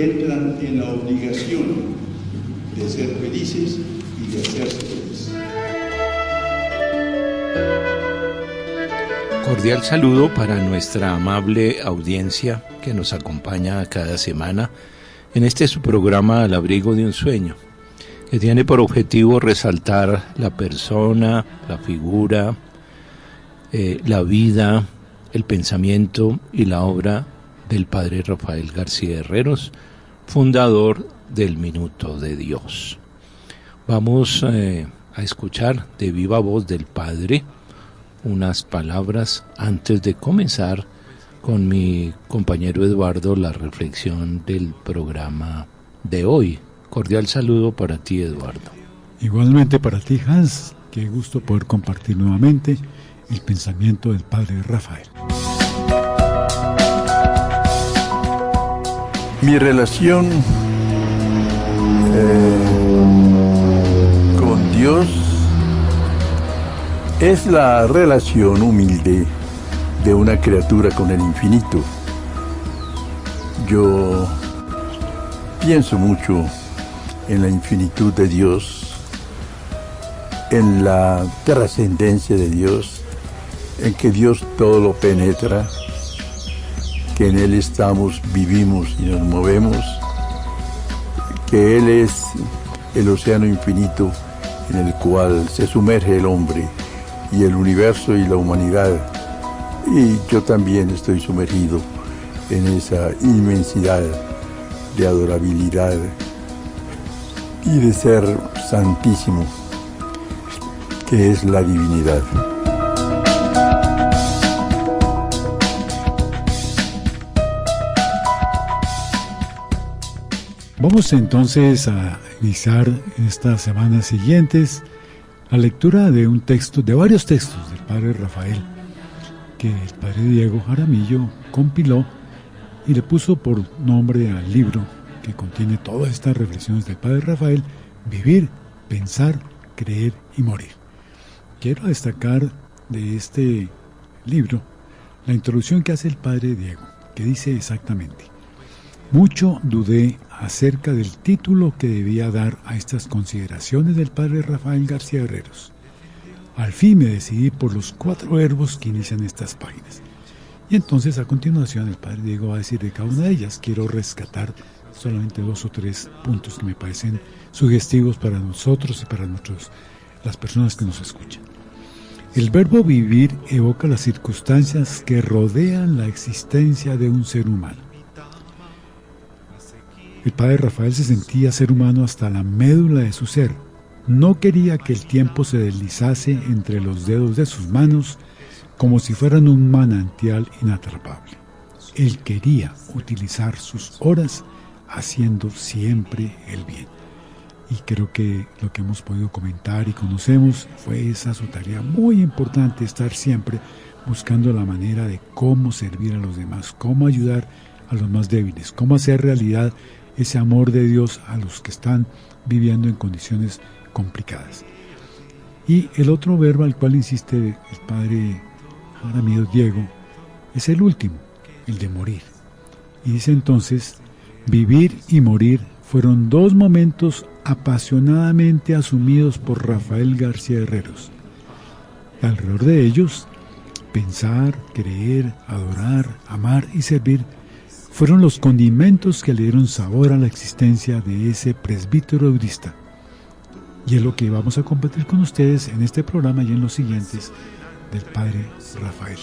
entran en la obligación de ser felices y de hacerse felices. Cordial saludo para nuestra amable audiencia que nos acompaña cada semana en este su programa Al abrigo de un sueño, que tiene por objetivo resaltar la persona, la figura, la vida, el pensamiento y la obra del padre Rafael García Herreros, fundador del Minuto de Dios. Vamos a escuchar de viva voz del padre unas palabras antes de comenzar con mi compañero Eduardo la reflexión del programa de hoy. Cordial saludo para ti, Eduardo. Igualmente para ti, Hans. Qué gusto poder compartir nuevamente el pensamiento del padre Rafael. Mi relación con Dios es la relación humilde de una criatura con el infinito. Yo pienso mucho en la infinitud de Dios, en la trascendencia de Dios, en que Dios todo lo penetra, que en Él estamos, vivimos y nos movemos, que Él es el océano infinito en el cual se sumerge el hombre y el universo y la humanidad, y yo también estoy sumergido en esa inmensidad de adorabilidad y de ser santísimo, que es la divinidad. Vamos entonces a iniciar en estas semanas siguientes la lectura de un texto, de varios textos del padre Rafael, que el padre Diego Jaramillo compiló y le puso por nombre al libro que contiene todas estas reflexiones del padre Rafael: Vivir, Pensar, Creer y Morir. Quiero destacar de este libro la introducción que hace el padre Diego, que dice exactamente: mucho dudé acerca del título que debía dar a estas consideraciones del padre Rafael García Herreros. Al fin me decidí por los 4 verbos que inician estas páginas. Y entonces a continuación el padre Diego va a decir de cada una de ellas. Quiero rescatar solamente 2 o 3 puntos que me parecen sugestivos para nosotros y para las personas que nos escuchan. El verbo vivir evoca las circunstancias que rodean la existencia de un ser humano. El padre Rafael se sentía ser humano hasta la médula de su ser. No quería que el tiempo se deslizase entre los dedos de sus manos como si fueran un manantial inatrapable. Él quería utilizar sus horas haciendo siempre el bien. Y creo que lo que hemos podido comentar y conocemos fue esa su tarea muy importante, estar siempre buscando la manera de cómo servir a los demás, cómo ayudar a los más débiles, cómo hacer realidad ese amor de Dios a los que están viviendo en condiciones complicadas. Y el otro verbo al cual insiste el padre Jaramillo Diego es el último, el de morir. Y dice entonces: vivir y morir fueron 2 momentos apasionadamente asumidos por Rafael García Herreros. Alrededor de ellos, pensar, creer, adorar, amar y servir fueron los condimentos que le dieron sabor a la existencia de ese presbítero budista. Y es lo que vamos a compartir con ustedes en este programa y en los siguientes del padre Rafael.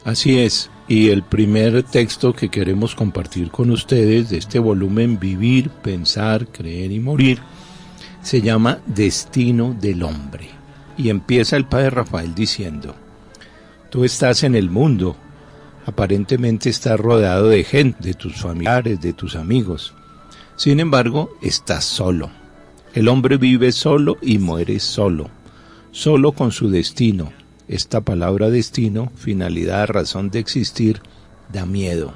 Así es, y el primer texto que queremos compartir con ustedes de este volumen Vivir, Pensar, Creer y Morir se llama Destino del Hombre. Y empieza el padre Rafael diciendo: tú estás en el mundo, aparentemente estás rodeado de gente, de tus familiares, de tus amigos. Sin embargo, estás solo. El hombre vive solo y muere solo, solo con su destino. Esta palabra destino, finalidad, razón de existir, da miedo.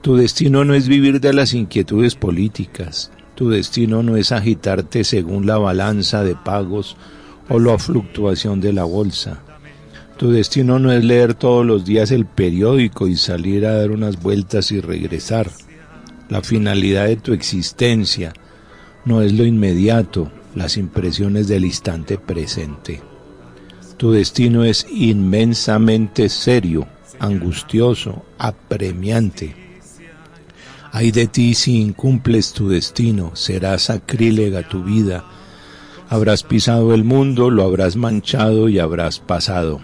Tu destino no es vivir de las inquietudes políticas. Tu destino no es agitarte según la balanza de pagos o la fluctuación de la bolsa. Tu destino no es leer todos los días el periódico y salir a dar unas vueltas y regresar. La finalidad de tu existencia no es lo inmediato, las impresiones del instante presente. Tu destino es inmensamente serio, angustioso, apremiante. Ay de ti si incumples tu destino, será sacrílega tu vida. Habrás pisado el mundo, lo habrás manchado y habrás pasado.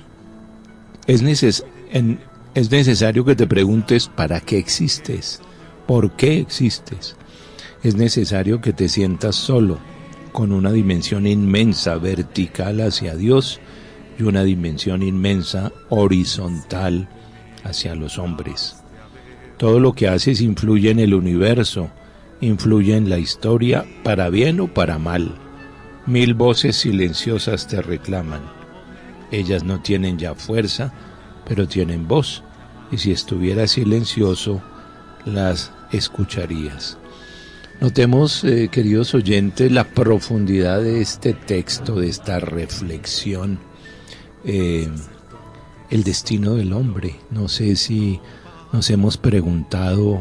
Es necesario que te preguntes ¿para qué existes? ¿Por qué existes? Es necesario que te sientas solo, con una dimensión inmensa vertical hacia Dios y una dimensión inmensa horizontal hacia los hombres. Todo lo que haces influye en el universo, influye en la historia, para bien o para mal. 1000 voces silenciosas te reclaman. Ellas no tienen ya fuerza, pero tienen voz, y si estuvieras silencioso, las escucharías. Notemos, queridos oyentes, la profundidad de este texto, de esta reflexión, el destino del hombre. No sé si nos hemos preguntado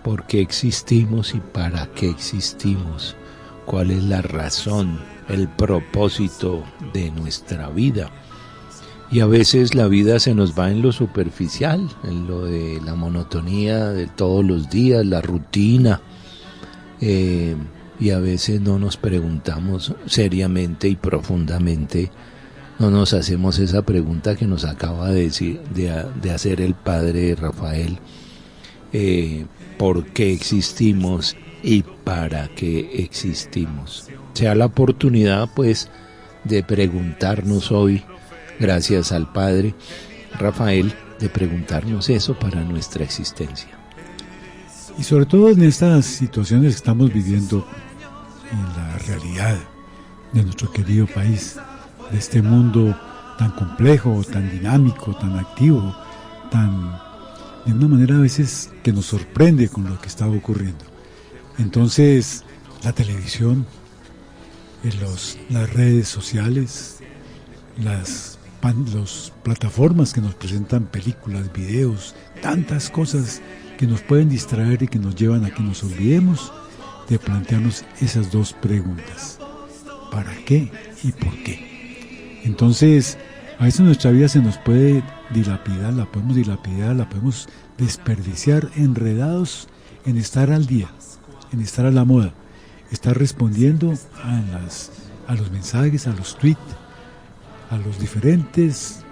por qué existimos y para qué existimos, cuál es la razón, el propósito de nuestra vida. Y a veces la vida se nos va en lo superficial, en lo de la monotonía de todos los días, la rutina, y a veces no nos preguntamos seriamente y profundamente, no nos hacemos esa pregunta que nos acaba de hacer el padre Rafael, ¿por qué existimos y para qué existimos? Sea la oportunidad, pues, de preguntarnos hoy, gracias al padre Rafael, de preguntarnos eso para nuestra existencia. Y sobre todo en estas situaciones que estamos viviendo en la realidad de nuestro querido país, de este mundo tan complejo, tan dinámico, tan activo, de una manera a veces que nos sorprende con lo que está ocurriendo. Entonces, la televisión, las redes sociales, las plataformas que nos presentan películas, videos, tantas cosas que nos pueden distraer y que nos llevan a que nos olvidemos de plantearnos esas dos preguntas: ¿para qué y por qué? Entonces, a veces nuestra vida se nos puede dilapidar, la podemos desperdiciar, enredados en estar al día, en estar a la moda, estar respondiendo a los mensajes, a los tweets, a los diferentes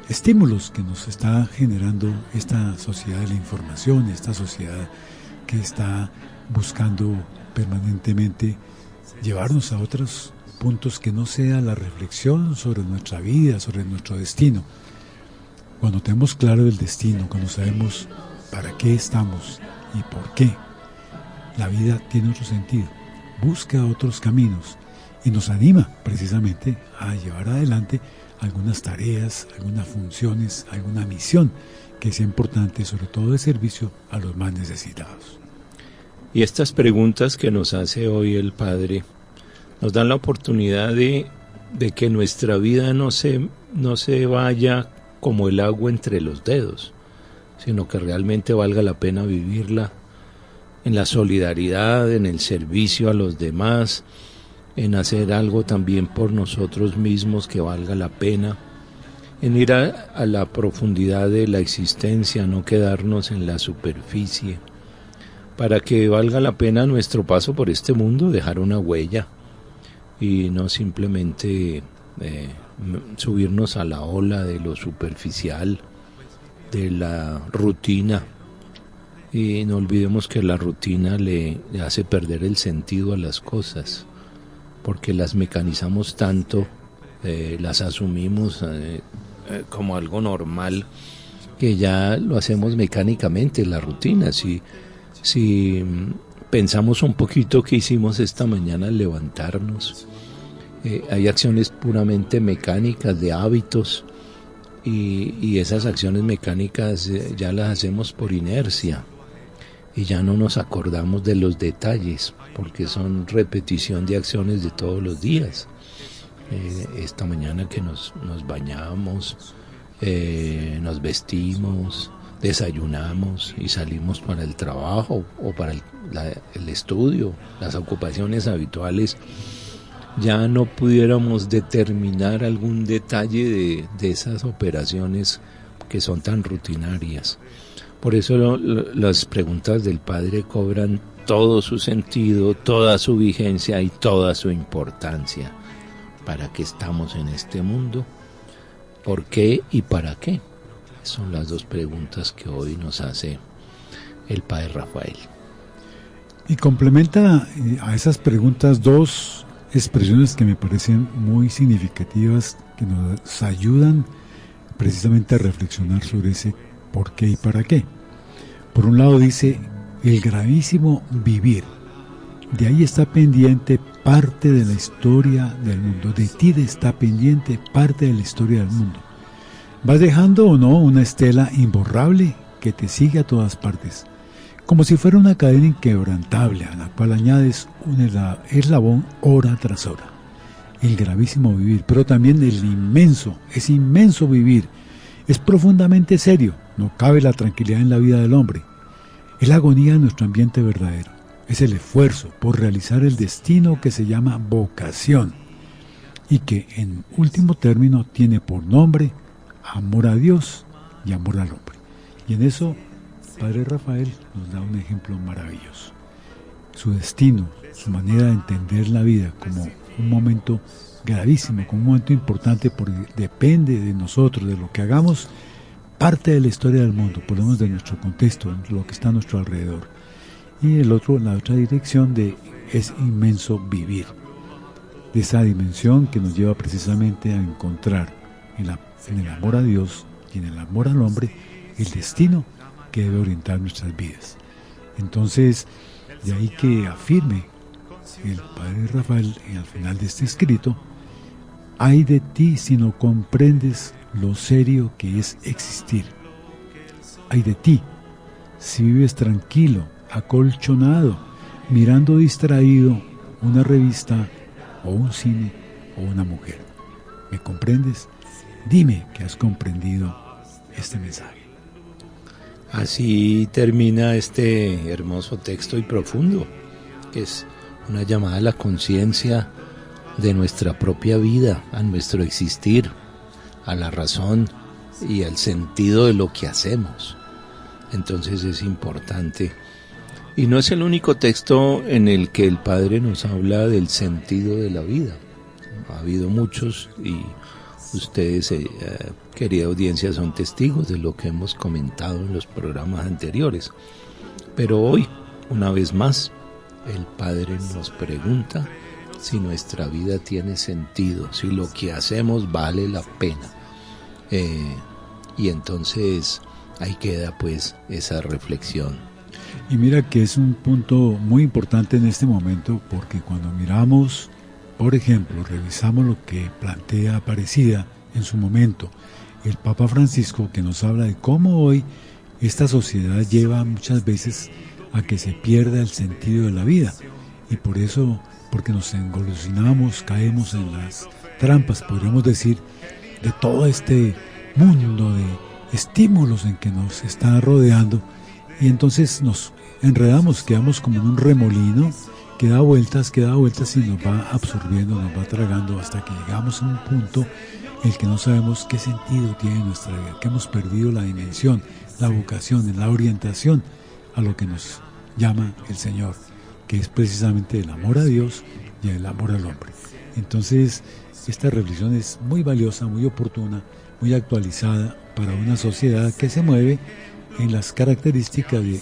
estímulos que nos está generando esta sociedad de la información, esta sociedad que está buscando permanentemente llevarnos a otros puntos que no sea la reflexión sobre nuestra vida, sobre nuestro destino. Cuando tenemos claro el destino, cuando sabemos para qué estamos y por qué, la vida tiene otro sentido, busca otros caminos y nos anima precisamente a llevar adelante algunas tareas, algunas funciones, alguna misión que sea importante, sobre todo de servicio a los más necesitados. Y estas preguntas que nos hace hoy el Padre nos dan la oportunidad de que nuestra vida no se vaya como el agua entre los dedos, sino que realmente valga la pena vivirla en la solidaridad, en el servicio a los demás, en hacer algo también por nosotros mismos que valga la pena, en ir a la profundidad de la existencia, no quedarnos en la superficie, para que valga la pena nuestro paso por este mundo, dejar una huella y no simplemente subirnos a la ola de lo superficial, de la rutina. Y no olvidemos que la rutina le hace perder el sentido a las cosas, porque las mecanizamos tanto, las asumimos como algo normal, que ya lo hacemos mecánicamente, la rutina. Si pensamos un poquito qué hicimos esta mañana al levantarnos, hay acciones puramente mecánicas, de hábitos, y esas acciones mecánicas ya las hacemos por inercia, y ya no nos acordamos de los detalles, porque son repetición de acciones de todos los días. Esta mañana que nos bañamos, nos vestimos, desayunamos y salimos para el trabajo o para el estudio, las ocupaciones habituales, ya no pudiéramos determinar algún detalle de esas operaciones que son tan rutinarias. Por eso las preguntas del Padre cobran todo su sentido, toda su vigencia y toda su importancia. ¿Para qué estamos en este mundo? ¿Por qué y para qué? Son las dos preguntas que hoy nos hace el Padre Rafael. Y complementa a esas preguntas dos expresiones que me parecen muy significativas, que nos ayudan precisamente a reflexionar sobre ese por qué y para qué. Por un lado dice, el gravísimo vivir. De ahí está pendiente parte de la historia del mundo. De ti está pendiente parte de la historia del mundo. ¿Vas dejando o no una estela imborrable que te sigue a todas partes? Como si fuera una cadena inquebrantable a la cual añades un eslabón hora tras hora. El gravísimo vivir, pero también es inmenso vivir. Es profundamente serio, no cabe la tranquilidad en la vida del hombre. Es la agonía de nuestro ambiente verdadero. Es el esfuerzo por realizar el destino que se llama vocación y que en último término tiene por nombre amor a Dios y amor al hombre. Y en eso Padre Rafael nos da un ejemplo maravilloso. Su destino, su manera de entender la vida como un momento gravísimo, como un momento importante porque depende de nosotros, de lo que hagamos, parte de la historia del mundo, por lo menos de nuestro contexto, de lo que está a nuestro alrededor. Y la otra dirección es inmenso vivir, de esa dimensión que nos lleva precisamente a encontrar en el amor a Dios y en el amor al hombre el destino que debe orientar nuestras vidas. Entonces, de ahí que afirme el Padre Rafael al final de este escrito, ay de ti si no comprendes lo serio que es existir. Ay de ti si vives tranquilo, acolchonado, mirando distraído una revista o un cine o una mujer. ¿Me comprendes? Dime que has comprendido este mensaje. Así termina este hermoso texto y profundo, que es una llamada a la conciencia de nuestra propia vida, a nuestro existir, a la razón y al sentido de lo que hacemos. Entonces es importante. Y no es el único texto en el que el Padre nos habla del sentido de la vida. Ha habido muchos y ustedes, querida audiencia, son testigos de lo que hemos comentado en los programas anteriores. Pero hoy, una vez más, el Padre nos pregunta si nuestra vida tiene sentido, si lo que hacemos vale la pena. Y entonces ahí queda pues esa reflexión. Y mira que es un punto muy importante en este momento, porque cuando miramos, por ejemplo, revisamos lo que plantea Aparecida en su momento, el Papa Francisco, que nos habla de cómo hoy esta sociedad lleva muchas veces a que se pierda el sentido de la vida, y por eso, porque nos engolosinamos, caemos en las trampas, podríamos decir, de todo este mundo de estímulos en que nos está rodeando, y entonces nos enredamos, quedamos como en un remolino que da vueltas y nos va absorbiendo, nos va tragando hasta que llegamos a un punto en el que no sabemos qué sentido tiene nuestra vida, que hemos perdido la dimensión, la vocación, la orientación a lo que nos llama el Señor, que es precisamente el amor a Dios y el amor al hombre. Entonces, esta reflexión es muy valiosa, muy oportuna, muy actualizada para una sociedad que se mueve en las características de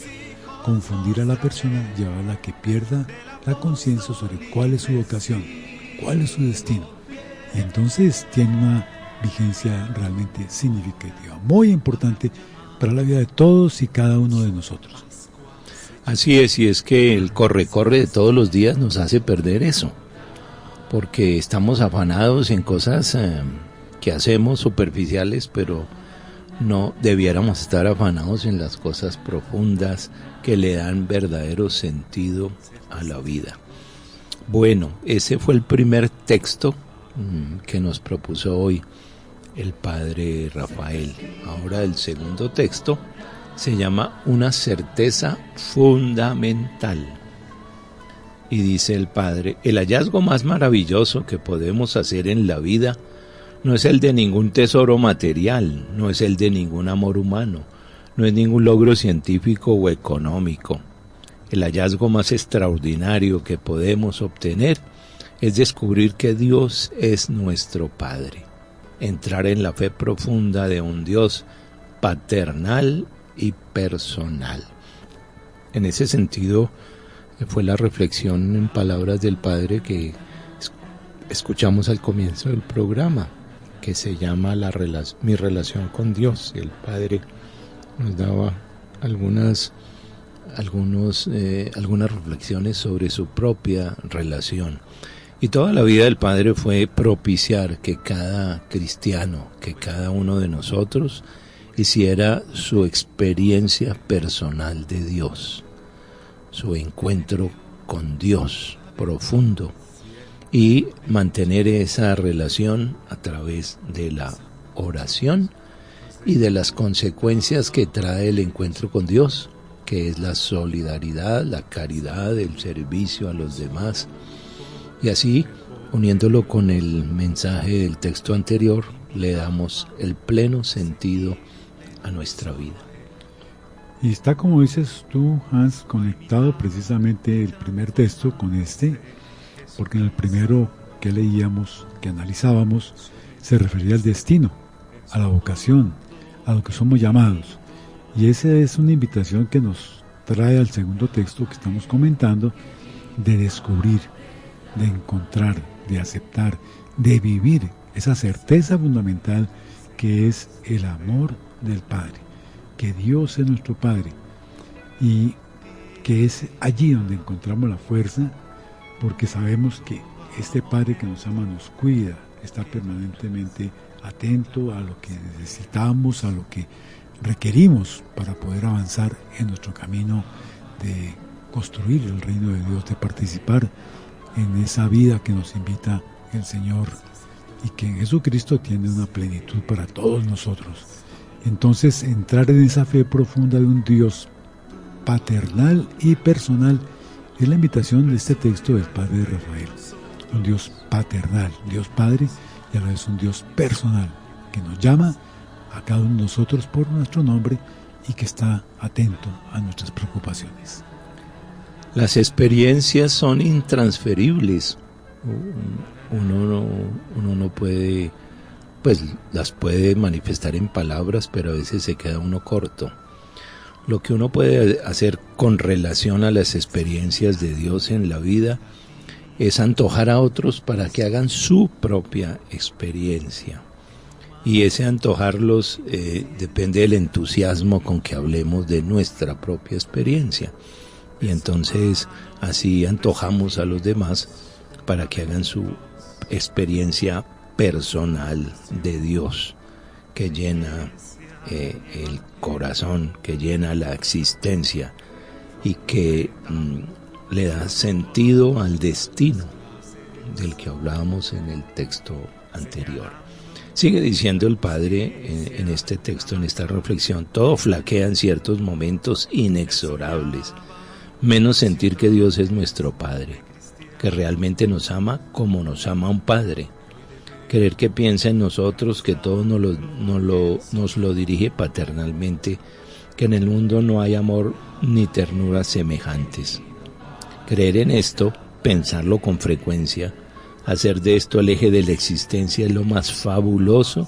confundir a la persona, llevarla a que pierda la conciencia sobre cuál es su vocación, cuál es su destino. Y entonces tiene una vigencia realmente significativa, muy importante para la vida de todos y cada uno de nosotros. Así es, y es que el corre-corre de todos los días nos hace perder eso, porque estamos afanados en cosas que hacemos superficiales, pero no debiéramos estar afanados en las cosas profundas que le dan verdadero sentido a la vida. Bueno, ese fue el primer texto que nos propuso hoy el Padre Rafael. Ahora el segundo texto se llama una certeza fundamental. Y dice el Padre, el hallazgo más maravilloso que podemos hacer en la vida no es el de ningún tesoro material, no es el de ningún amor humano, no es ningún logro científico o económico. El hallazgo más extraordinario que podemos obtener es descubrir que Dios es nuestro Padre, entrar en la fe profunda de un Dios paternal y personal. En ese sentido, fue la reflexión en palabras del Padre que escuchamos al comienzo del programa, que se llama Mi relación con Dios. El Padre nos daba algunas reflexiones sobre su propia relación. Y toda la vida del Padre fue propiciar que cada cristiano, que cada uno de nosotros hiciera su experiencia personal de Dios, su encuentro con Dios profundo, y mantener esa relación a través de la oración y de las consecuencias que trae el encuentro con Dios, que es la solidaridad, la caridad, el servicio a los demás. Y así, uniéndolo con el mensaje del texto anterior, le damos el pleno sentido a nuestra vida. Y está, como dices tú, Hans, conectado precisamente el primer texto con este, porque en el primero que leíamos, que analizábamos, se refería al destino, a la vocación, a lo que somos llamados. Y esa es una invitación que nos trae al segundo texto que estamos comentando, de descubrir, de encontrar, de aceptar, de vivir esa certeza fundamental que es el amor del Padre, que Dios es nuestro Padre, y que es allí donde encontramos la fuerza, porque sabemos que este Padre que nos ama nos cuida, está permanentemente atento a lo que necesitamos, a lo que requerimos para poder avanzar en nuestro camino de construir el reino de Dios, de participar en esa vida que nos invita el Señor, y que en Jesucristo tiene una plenitud para todos nosotros. Entonces, entrar en esa fe profunda de un Dios paternal y personal es la invitación de este texto del Padre Rafael. Un Dios paternal, Dios Padre, y a la vez un Dios personal, que nos llama a cada uno de nosotros por nuestro nombre y que está atento a nuestras preocupaciones. Las experiencias son intransferibles. Uno no puede, pues las puede manifestar en palabras, pero a veces se queda uno corto. Lo que uno puede hacer con relación a las experiencias de Dios en la vida es antojar a otros para que hagan su propia experiencia. Y ese antojarlos depende del entusiasmo con que hablemos de nuestra propia experiencia. Y entonces así antojamos a los demás para que hagan su experiencia personal de Dios, que llena el corazón, que llena la existencia y que le da sentido al destino del que hablábamos en el texto anterior. Sigue diciendo el Padre en este texto, en esta reflexión: todo flaquea en ciertos momentos inexorables, menos sentir que Dios es nuestro Padre, que realmente nos ama como nos ama un Padre, querer que piensa en nosotros, que todo nos lo dirige paternalmente, que en el mundo no hay amor ni ternura semejantes. Creer en esto, pensarlo con frecuencia, hacer de esto el eje de la existencia es lo más fabuloso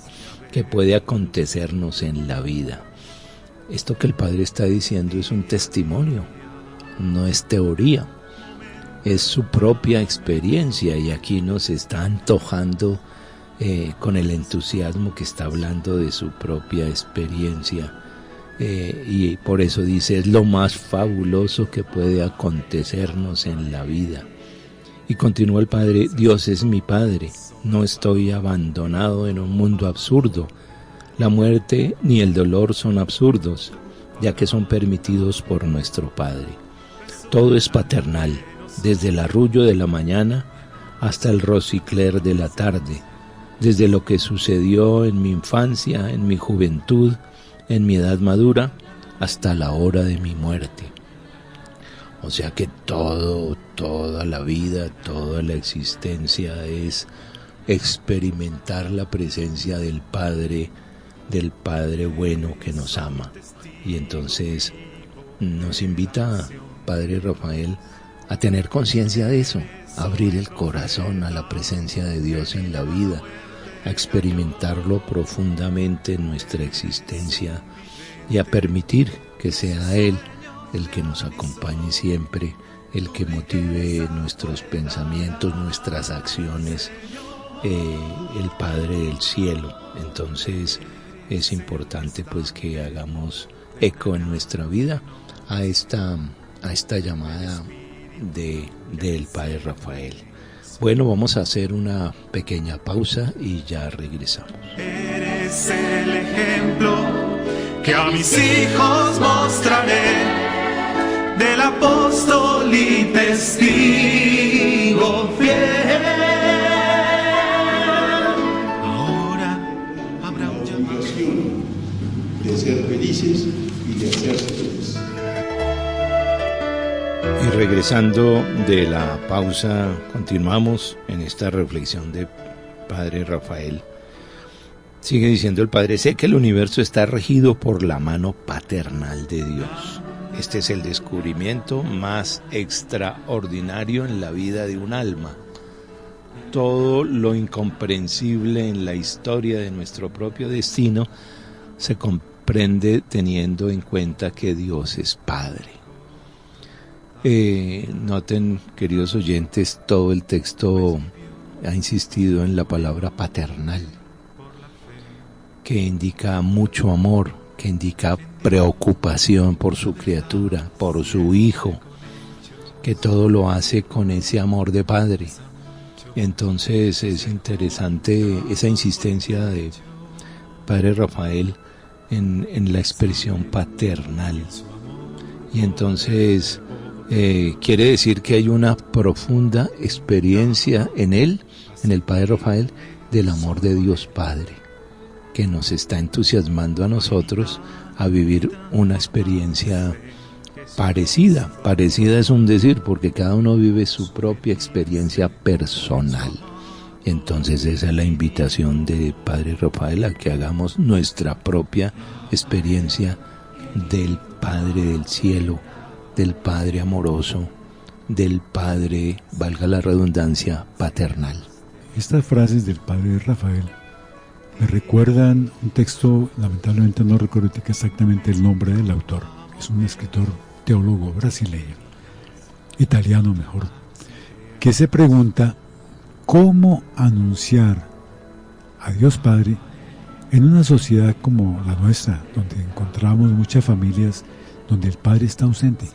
que puede acontecernos en la vida. Esto que el Padre está diciendo es un testimonio, no es teoría, es su propia experiencia, y aquí nos está antojando con el entusiasmo que está hablando de su propia experiencia, y por eso dice: es lo más fabuloso que puede acontecernos en la vida. Y continúa el Padre: Dios es mi Padre, no estoy abandonado en un mundo absurdo. La muerte ni el dolor son absurdos, ya que son permitidos por nuestro Padre. Todo es paternal, desde el arrullo de la mañana hasta el rosicler de la tarde, desde lo que sucedió en mi infancia, en mi juventud, en mi edad madura, hasta la hora de mi muerte. O sea que toda la vida, toda la existencia es experimentar la presencia del Padre bueno que nos ama. Y entonces nos invita, Padre Rafael, a tener conciencia de eso, a abrir el corazón a la presencia de Dios en la vida, a experimentarlo profundamente en nuestra existencia y a permitir que sea Él el que nos acompañe siempre, el que motive nuestros pensamientos, nuestras acciones, el Padre del cielo. Entonces es importante pues que hagamos eco en nuestra vida a esta llamada del Padre Rafael. Bueno, vamos a hacer una pequeña pausa y ya regresamos. Eres el ejemplo que a mis hijos mostraré, del apóstol y testigo fiel. Ahora habrá un llamado de ser felices y de hacerse felices. Y regresando de la pausa, continuamos en esta reflexión de Padre Rafael. Sigue diciendo el Padre: sé que el universo está regido por la mano paternal de Dios. Este es el descubrimiento más extraordinario en la vida de un alma. Todo lo incomprensible en la historia de nuestro propio destino se comprende teniendo en cuenta que Dios es Padre. Noten, queridos oyentes, todo el texto ha insistido en la palabra paternal, que indica mucho amor, que indica preocupación por su criatura, por su hijo, que todo lo hace con ese amor de padre. Entonces es interesante esa insistencia de Padre Rafael en la expresión paternal. Y entonces quiere decir que hay una profunda experiencia en él, en el Padre Rafael, del amor de Dios Padre, que nos está entusiasmando a nosotros a vivir una experiencia parecida. Parecida es un decir, porque cada uno vive su propia experiencia personal. Entonces esa es la invitación de Padre Rafael, a que hagamos nuestra propia experiencia del Padre del cielo, del Padre amoroso, del Padre, valga la redundancia, paternal. Estas frases del Padre Rafael me recuerdan un texto, lamentablemente no recuerdo exactamente el nombre del autor, es un escritor teólogo brasileño, italiano mejor, que se pregunta cómo anunciar a Dios Padre en una sociedad como la nuestra, donde encontramos muchas familias donde el padre está ausente,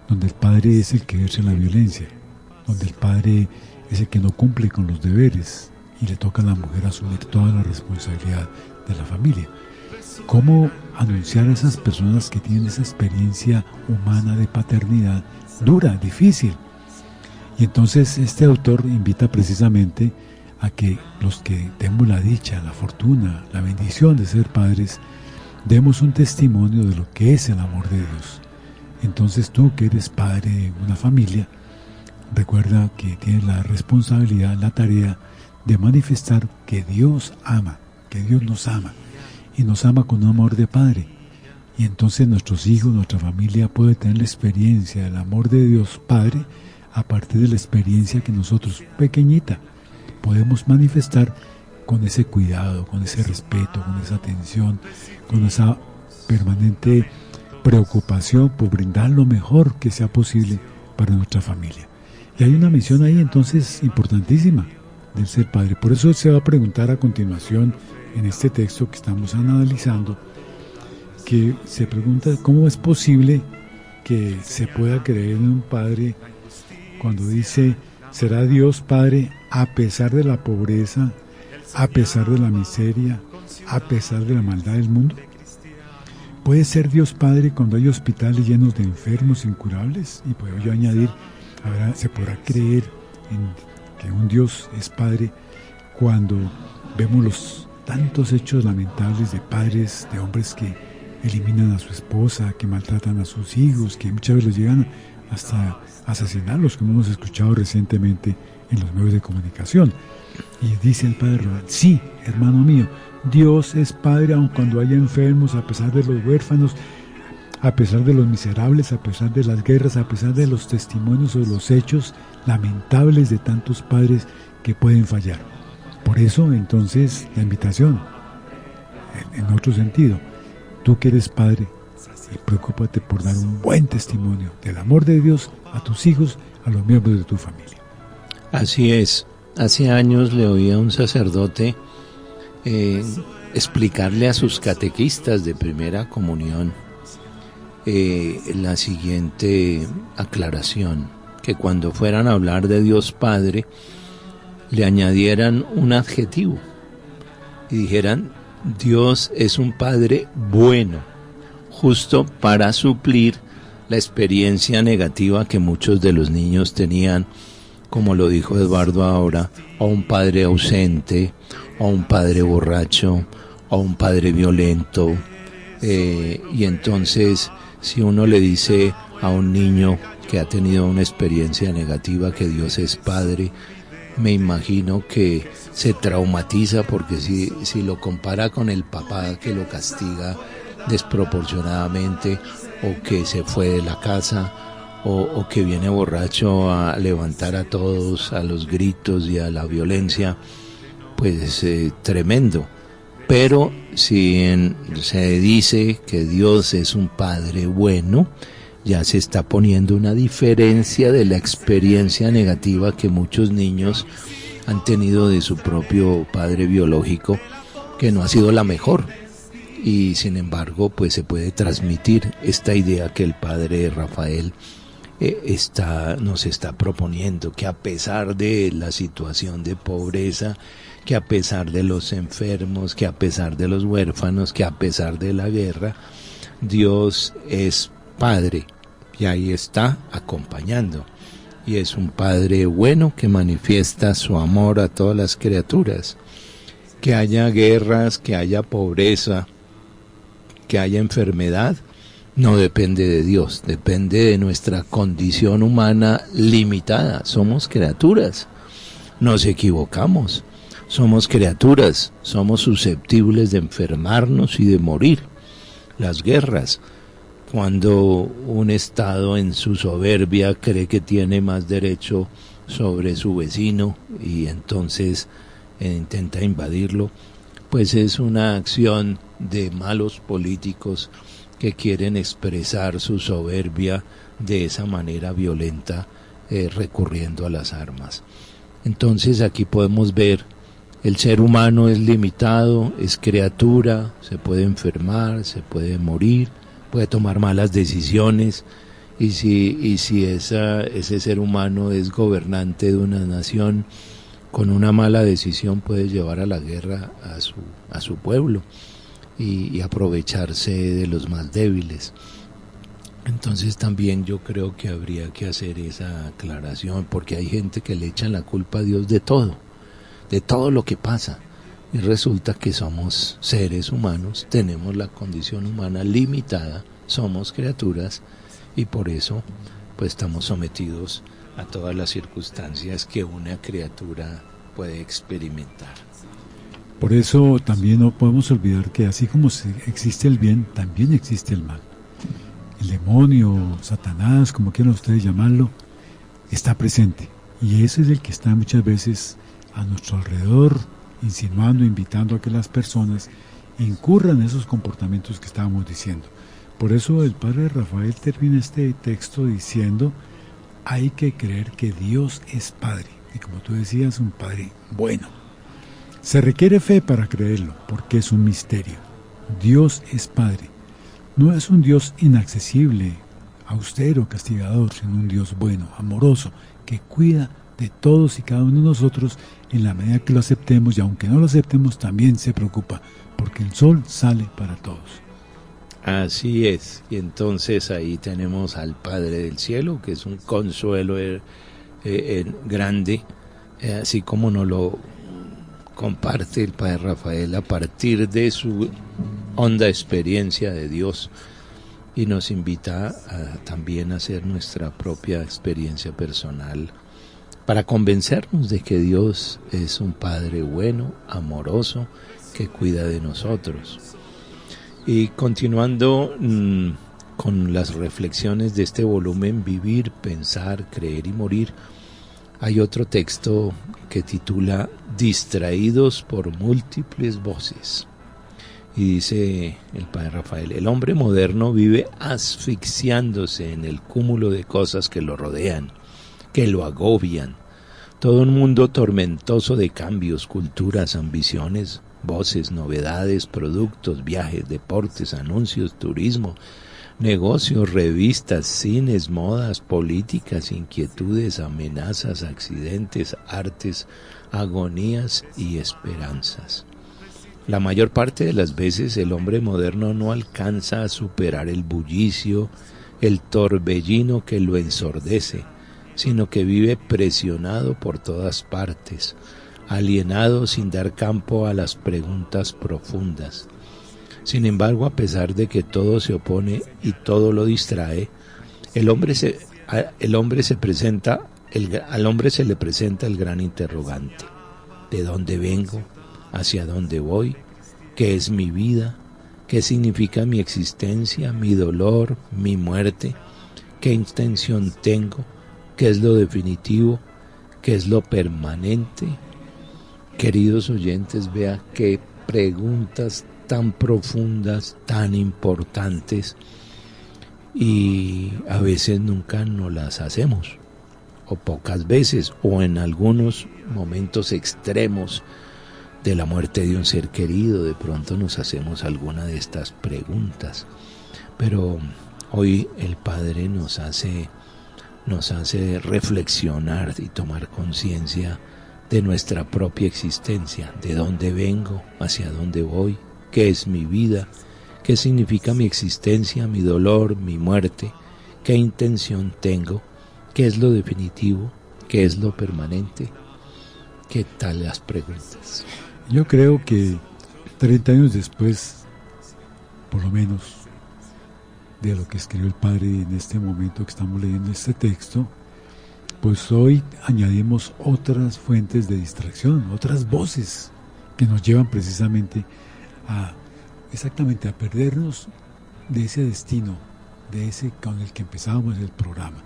donde el padre es el que ejerce la violencia, donde el padre es el que no cumple con los deberes y le toca a la mujer asumir toda la responsabilidad de la familia. ¿Cómo anunciar a esas personas que tienen esa experiencia humana de paternidad dura, difícil? Y entonces este autor invita precisamente a que los que tenemos la dicha, la fortuna, la bendición de ser padres, demos un testimonio de lo que es el amor de Dios. Entonces tú, que eres padre de una familia, recuerda que tienes la responsabilidad, la tarea de manifestar que Dios ama, que Dios nos ama, y nos ama con un amor de Padre. Y entonces nuestros hijos, nuestra familia puede tener la experiencia del amor de Dios Padre a partir de la experiencia que nosotros, pequeñita, podemos manifestar con ese cuidado, con ese respeto, con esa atención, con esa permanente preocupación por brindar lo mejor que sea posible para nuestra familia. Y hay una misión ahí entonces importantísima del ser padre. Por eso se va a preguntar a continuación en este texto que estamos analizando, que se pregunta cómo es posible que se pueda creer en un padre cuando dice: será Dios Padre a pesar de la pobreza, a pesar de la miseria, a pesar de la maldad del mundo. ¿Puede ser Dios Padre cuando hay hospitales llenos de enfermos incurables? Y puedo yo añadir, ¿se podrá creer en que un Dios es Padre cuando vemos los tantos hechos lamentables de padres, de hombres que eliminan a su esposa, que maltratan a sus hijos, que muchas veces los llegan hasta asesinarlos, como hemos escuchado recientemente en los medios de comunicación. Y dice el padre Rafael: sí, hermano mío, Dios es Padre aun cuando haya enfermos, a pesar de los huérfanos, a pesar de los miserables, a pesar de las guerras, a pesar de los testimonios o de los hechos lamentables de tantos padres que pueden fallar. Por eso, entonces, la invitación, en otro sentido, tú que eres padre, y preocúpate por dar un buen testimonio del amor de Dios a tus hijos, a los miembros de tu familia. Así es. Hace años le oí a un sacerdote explicarle a sus catequistas de primera comunión la siguiente aclaración: que cuando fueran a hablar de Dios Padre le añadieran un adjetivo y dijeran: Dios es un Padre bueno, justo para suplir la experiencia negativa que muchos de los niños tenían, como lo dijo Eduardo ahora, o un padre ausente, o un padre borracho, o un padre violento. Y entonces, si uno le dice a un niño que ha tenido una experiencia negativa que Dios es Padre, me imagino que se traumatiza, porque si lo compara con el papá que lo castiga desproporcionadamente, o que se fue de la casa, o que viene borracho a levantar a todos a los gritos y a la violencia, pues tremendo. Pero si se dice que Dios es un Padre bueno, ya se está poniendo una diferencia de la experiencia negativa que muchos niños han tenido de su propio padre biológico, que no ha sido la mejor. Y sin embargo, pues se puede transmitir esta idea que el padre Rafael nos está proponiendo, que a pesar de la situación de pobreza, que a pesar de los enfermos, que a pesar de los huérfanos, que a pesar de la guerra, Dios es Padre, y ahí está acompañando, y es un Padre bueno que manifiesta su amor a todas las criaturas. Que haya guerras, que haya pobreza, que haya enfermedad, no depende de Dios, depende de nuestra condición humana limitada. Somos criaturas, nos equivocamos, somos criaturas, somos susceptibles de enfermarnos y de morir. Las guerras, cuando un Estado en su soberbia cree que tiene más derecho sobre su vecino y entonces intenta invadirlo, pues es una acción de malos políticos que quieren expresar su soberbia de esa manera violenta, recurriendo a las armas. Entonces aquí podemos ver, el ser humano es limitado, es criatura, se puede enfermar, se puede morir, puede tomar malas decisiones, y si ese ser humano es gobernante de una nación, con una mala decisión puede llevar a la guerra a su pueblo y aprovecharse de los más débiles. Entonces también yo creo que habría que hacer esa aclaración, porque hay gente que le echan la culpa a Dios de todo lo que pasa, y resulta que somos seres humanos, tenemos la condición humana limitada, somos criaturas, y por eso pues estamos sometidos a todas las circunstancias que una criatura puede experimentar. Por eso también no podemos olvidar que así como existe el bien, también existe el mal. El demonio, Satanás, como quieran ustedes llamarlo, está presente, y ese es el que está muchas veces a nuestro alrededor, insinuando, invitando a que las personas incurran en esos comportamientos que estábamos diciendo. Por eso el padre Rafael termina este texto diciendo: hay que creer que Dios es Padre, y como tú decías, un Padre bueno. Se requiere fe para creerlo, porque es un misterio. Dios es Padre. No es un Dios inaccesible, austero, castigador, sino un Dios bueno, amoroso, que cuida de todos y cada uno de nosotros en la medida que lo aceptemos, y aunque no lo aceptemos, también se preocupa, porque el sol sale para todos. Así es, y entonces ahí tenemos al Padre del Cielo, que es un consuelo grande, así como nos lo comparte el Padre Rafael a partir de su honda experiencia de Dios y nos invita también a hacer nuestra propia experiencia personal para convencernos de que Dios es un Padre bueno, amoroso, que cuida de nosotros. Y continuando con las reflexiones de este volumen, Vivir, Pensar, Creer y Morir, hay otro texto que titula Distraídos por múltiples voces. Y dice el Padre Rafael, el hombre moderno vive asfixiándose en el cúmulo de cosas que lo rodean, que lo agobian. Todo un mundo tormentoso de cambios, culturas, ambiciones, voces, novedades, productos, viajes, deportes, anuncios, turismo, negocios, revistas, cines, modas, políticas, inquietudes, amenazas, accidentes, artes, agonías y esperanzas. La mayor parte de las veces el hombre moderno no alcanza a superar el bullicio, el torbellino que lo ensordece, sino que vive presionado por todas partes, alienado sin dar campo a las preguntas profundas. Sin embargo, a pesar de que todo se opone y todo lo distrae, al hombre se le presenta el gran interrogante: ¿de dónde vengo? ¿Hacia dónde voy? ¿Qué es mi vida? ¿Qué significa mi existencia, mi dolor, mi muerte? ¿Qué intención tengo? ¿Qué es lo definitivo? ¿Qué es lo permanente? Queridos oyentes, vea qué preguntas tan profundas, tan importantes, y a veces nunca nos las hacemos, o pocas veces, o en algunos momentos extremos de la muerte de un ser querido, de pronto nos hacemos alguna de estas preguntas. Pero hoy el Padre nos hace reflexionar y tomar conciencia de nuestra propia existencia, de dónde vengo, hacia dónde voy, qué es mi vida, qué significa mi existencia, mi dolor, mi muerte, qué intención tengo, qué es lo definitivo, qué es lo permanente. ¿Qué tal las preguntas? Yo creo que 30 años después, por lo menos, de lo que escribió el Padre en este momento que estamos leyendo este texto, pues hoy añadimos otras fuentes de distracción, otras voces que nos llevan precisamente a perdernos de ese destino, de ese con el que empezábamos el programa,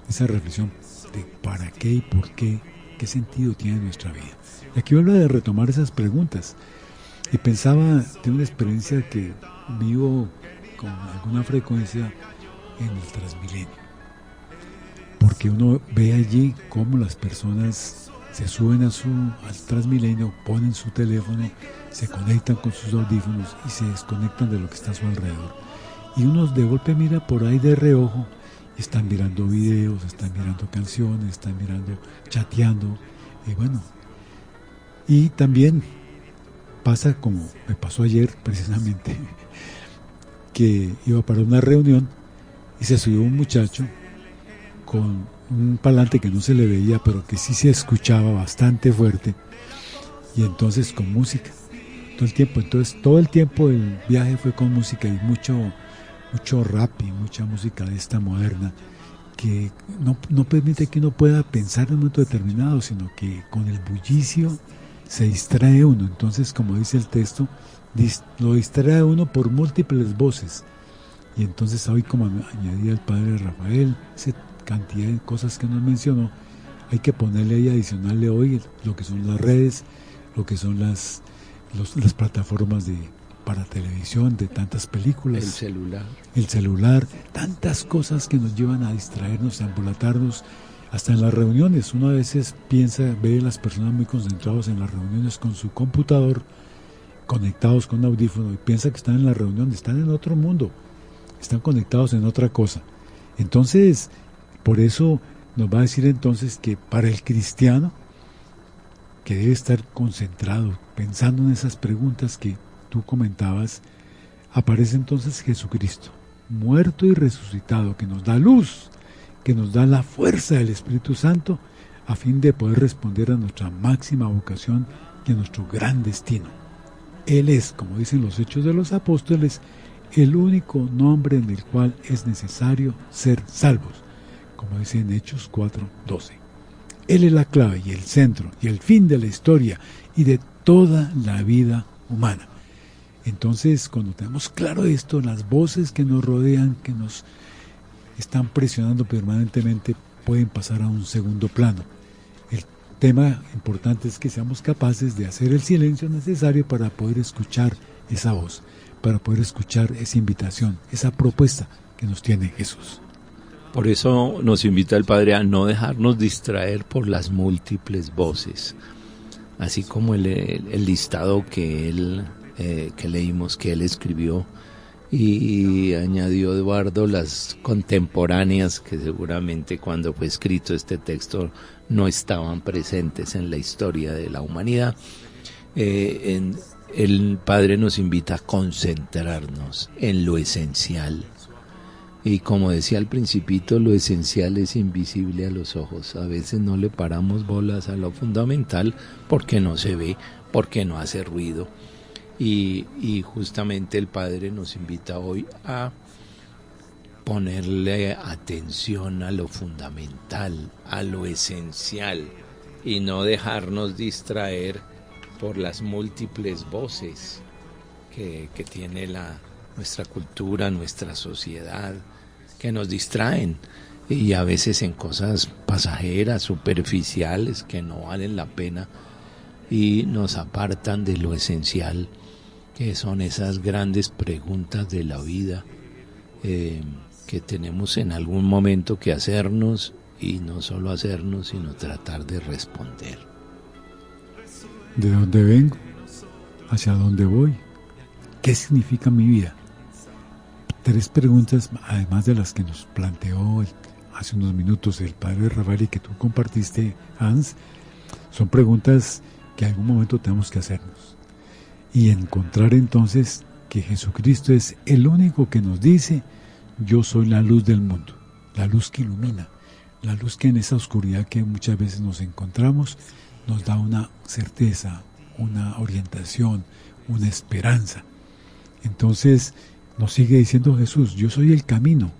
esa reflexión de para qué y por qué sentido tiene nuestra vida. Y aquí habla de retomar esas preguntas. Y pensaba de una experiencia que vivo con alguna frecuencia en el Transmilenio. Porque uno ve allí cómo las personas se suben al Transmilenio, ponen su teléfono, se conectan con sus audífonos y se desconectan de lo que está a su alrededor. Y uno de golpe mira por ahí de reojo y están mirando videos, están mirando canciones, están chateando. Y bueno, y también pasa como me pasó ayer precisamente, que iba para una reunión y se subió un muchacho con un parlante que no se le veía, pero que sí se escuchaba bastante fuerte, y entonces con música todo el tiempo el viaje fue con música, y mucho rap y mucha música de esta moderna que no permite que uno pueda pensar en un momento determinado, sino que con el bullicio se distrae uno. Entonces, como dice el texto, lo distrae uno por múltiples voces. Y entonces hoy, como añadía el Padre Rafael, esa cantidad de cosas que nos mencionó, hay que ponerle y adicionarle hoy lo que son las redes, lo que son las plataformas para televisión, de tantas películas, el celular, tantas cosas que nos llevan a distraernos, a embolatarnos. Hasta en las reuniones, uno a veces ve a las personas muy concentrados en las reuniones con su computador, conectados con audífono, y piensa que están en la reunión, están en otro mundo, están conectados en otra cosa. Entonces, por eso nos va a decir entonces que para el cristiano, que debe estar concentrado, pensando en esas preguntas que tú comentabas, aparece entonces Jesucristo, muerto y resucitado, que nos da luz, que nos da la fuerza del Espíritu Santo, a fin de poder responder a nuestra máxima vocación, y a nuestro gran destino. Él es, como dicen los Hechos de los Apóstoles, el único nombre en el cual es necesario ser salvos, como dice en Hechos 4:12. Él es la clave y el centro y el fin de la historia y de toda la vida humana. Entonces, cuando tenemos claro esto, las voces que nos rodean, que nos están presionando permanentemente, pueden pasar a un segundo plano. El tema importante es que seamos capaces de hacer el silencio necesario para poder escuchar esa voz, para poder escuchar esa invitación, esa propuesta que nos tiene Jesús. Por eso nos invita el Padre a no dejarnos distraer por las múltiples voces, así como el listado que leímos, que él escribió, y añadió Eduardo las contemporáneas que seguramente cuando fue escrito este texto no estaban presentes en la historia de la humanidad. El Padre nos invita a concentrarnos en lo esencial. Y como decía al principito, lo esencial es invisible a los ojos. A veces no le paramos bolas a lo fundamental porque no se ve, porque no hace ruido. Y justamente el Padre nos invita hoy a ponerle atención a lo fundamental, a lo esencial, y no dejarnos distraer por las múltiples voces que tiene nuestra cultura, nuestra sociedad, que nos distraen, y a veces en cosas pasajeras, superficiales, que no valen la pena, y nos apartan de lo esencial, que son esas grandes preguntas de la vida que tenemos en algún momento que hacernos, y no solo hacernos, sino tratar de responder. ¿De dónde vengo? ¿Hacia dónde voy? ¿Qué significa mi vida? 3 preguntas, además de las que nos planteó hace unos minutos el Padre Raval y que tú compartiste, Hans, son preguntas que en algún momento tenemos que hacernos. Y encontrar entonces que Jesucristo es el único que nos dice: yo soy la luz del mundo, la luz que ilumina, la luz que en esa oscuridad que muchas veces nos encontramos nos da una certeza, una orientación, una esperanza. Entonces nos sigue diciendo Jesús: yo soy el camino,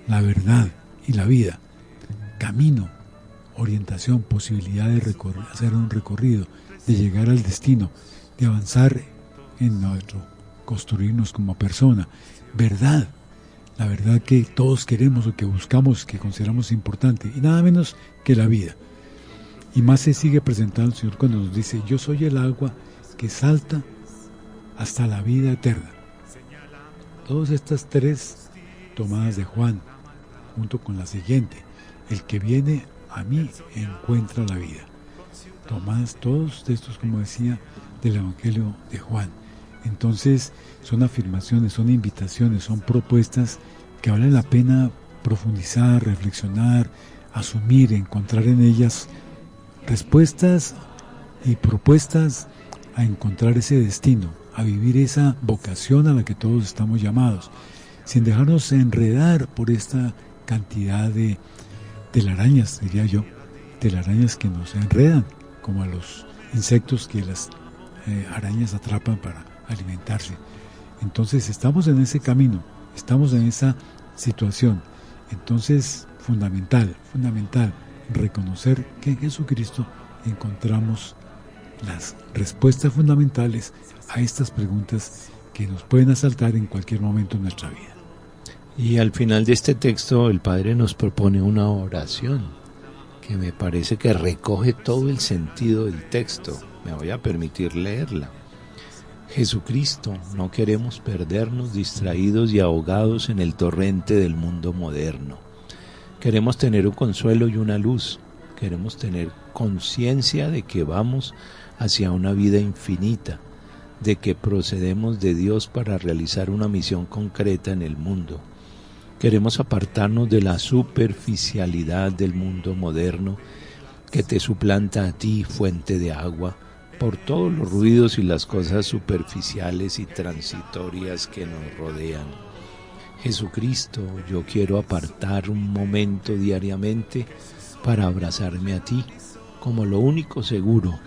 la verdad y la vida. Camino, orientación, posibilidad de hacer un recorrido, de llegar al destino, de avanzar en nuestro, construirnos como persona. Verdad, la verdad que todos queremos o que buscamos, que consideramos importante, y nada menos que la vida. Y más se sigue presentando el Señor cuando nos dice: yo soy el agua que salta hasta la vida eterna. Todas estas 3 tomadas de Juan, junto con la siguiente: el que viene a mí encuentra la vida. Tomadas todos de estos, como decía, del Evangelio de Juan. Entonces son afirmaciones, son invitaciones, son propuestas que vale la pena profundizar, reflexionar, asumir, encontrar en ellas respuestas y propuestas a encontrar ese destino, a vivir esa vocación a la que todos estamos llamados, sin dejarnos enredar por esta cantidad de telarañas, diría yo, telarañas que nos enredan, como a los insectos que las arañas atrapan para alimentarse. Entonces estamos en ese camino, estamos en esa situación. Entonces fundamental reconocer que en Jesucristo encontramos las respuestas fundamentales a estas preguntas que nos pueden asaltar en cualquier momento de nuestra vida. Y al final de este texto el Padre nos propone una oración que me parece que recoge todo el sentido del texto. Me voy a permitir leerla. Jesucristo, no queremos perdernos distraídos y ahogados en el torrente del mundo moderno. Queremos tener un consuelo y una luz. Queremos tener conciencia de que vamos hacia una vida infinita, de que procedemos de Dios para realizar una misión concreta en el mundo. Queremos apartarnos de la superficialidad del mundo moderno que te suplanta a ti, fuente de agua, por todos los ruidos y las cosas superficiales y transitorias que nos rodean. Jesucristo, yo quiero apartar un momento diariamente para abrazarme a ti como lo único seguro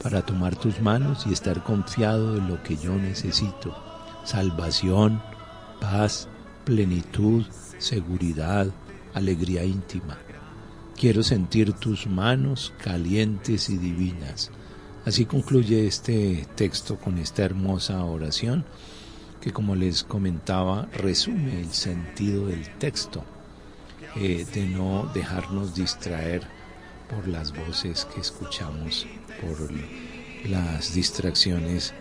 para tomar tus manos y estar confiado en lo que yo necesito: salvación, paz, plenitud, seguridad, alegría íntima. Quiero sentir tus manos calientes y divinas. Así concluye este texto con esta hermosa oración que, como les comentaba, resume el sentido del texto, de no dejarnos distraer por las voces que escuchamos, por las distracciones,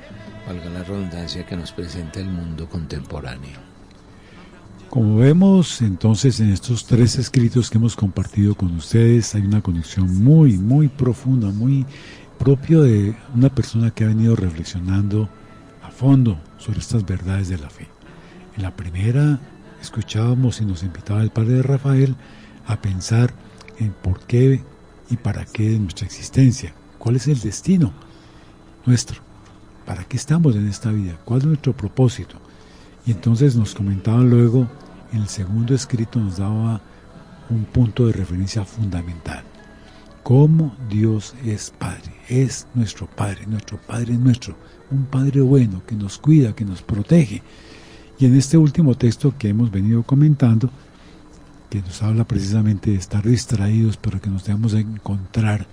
valga la redundancia, que nos presenta el mundo contemporáneo. Como vemos entonces en estos 3 escritos que hemos compartido con ustedes, hay una conexión muy, muy profunda, muy propio de una persona que ha venido reflexionando a fondo sobre estas verdades de la fe. En la primera escuchábamos y nos invitaba el padre Rafael a pensar en por qué y para qué de nuestra existencia, cuál es el destino nuestro, para qué estamos en esta vida, cuál es nuestro propósito. Y entonces nos comentaba luego, en el segundo escrito nos daba un punto de referencia fundamental: cómo Dios es Padre, es nuestro Padre es nuestro, un Padre bueno que nos cuida, que nos protege. Y en este último texto que hemos venido comentando, que nos habla precisamente de estar distraídos, pero que nos debemos encontrar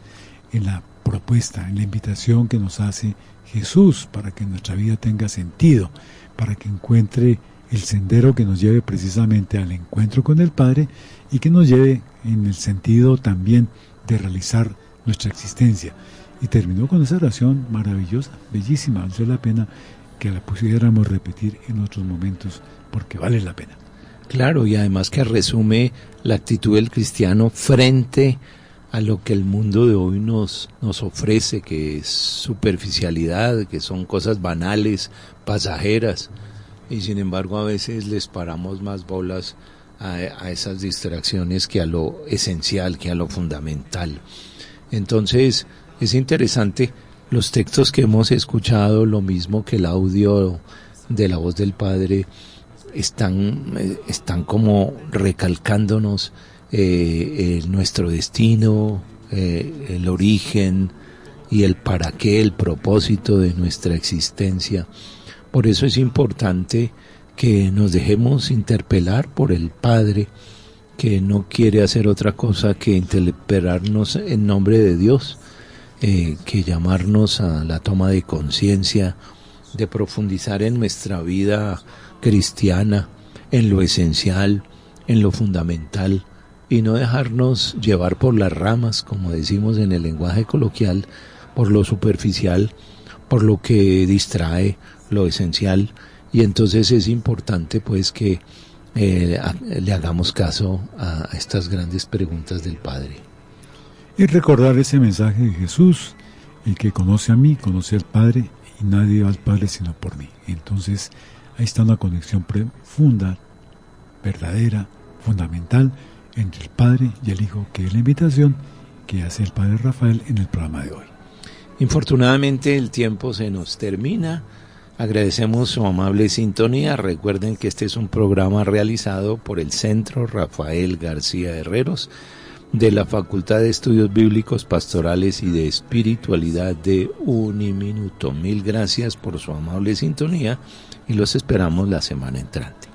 en la propuesta, en la invitación que nos hace Jesús para que nuestra vida tenga sentido, para que encuentre el sendero que nos lleve precisamente al encuentro con el Padre y que nos lleve en el sentido también de realizar nuestra existencia. Y terminó con esa oración maravillosa, bellísima. Vale la pena que la pudiéramos repetir en otros momentos, porque vale la pena. Claro, y además que resume la actitud del cristiano frente a lo que el mundo de hoy nos ofrece, que es superficialidad, que son cosas banales, pasajeras, y sin embargo a veces les paramos más bolas a esas distracciones que a lo esencial, que a lo fundamental. Entonces es interesante los textos que hemos escuchado, lo mismo que el audio de la voz del Padre, están como recalcándonos nuestro destino, el origen y el para qué, el propósito de nuestra existencia. Por eso es importante que nos dejemos interpelar por el Padre, que no quiere hacer otra cosa que interpelarnos en nombre de Dios, que llamarnos a la toma de conciencia, de profundizar en nuestra vida cristiana, en lo esencial, en lo fundamental, y no dejarnos llevar por las ramas, como decimos en el lenguaje coloquial, por lo superficial, por lo que distrae lo esencial. Y entonces es importante pues que le hagamos caso a estas grandes preguntas del Padre. Y recordar ese mensaje de Jesús: el que conoce a mí, conoce al Padre, y nadie va al Padre sino por mí. Entonces ahí está una conexión profunda, verdadera, fundamental, entre el Padre y el Hijo, que es la invitación que hace el Padre Rafael en el programa de hoy. Infortunadamente el tiempo se nos termina. Agradecemos su amable sintonía. Recuerden que este es un programa realizado por el Centro Rafael García Herreros de la Facultad de Estudios Bíblicos, Pastorales y de Espiritualidad de Uniminuto. Mil gracias por su amable sintonía y los esperamos la semana entrante.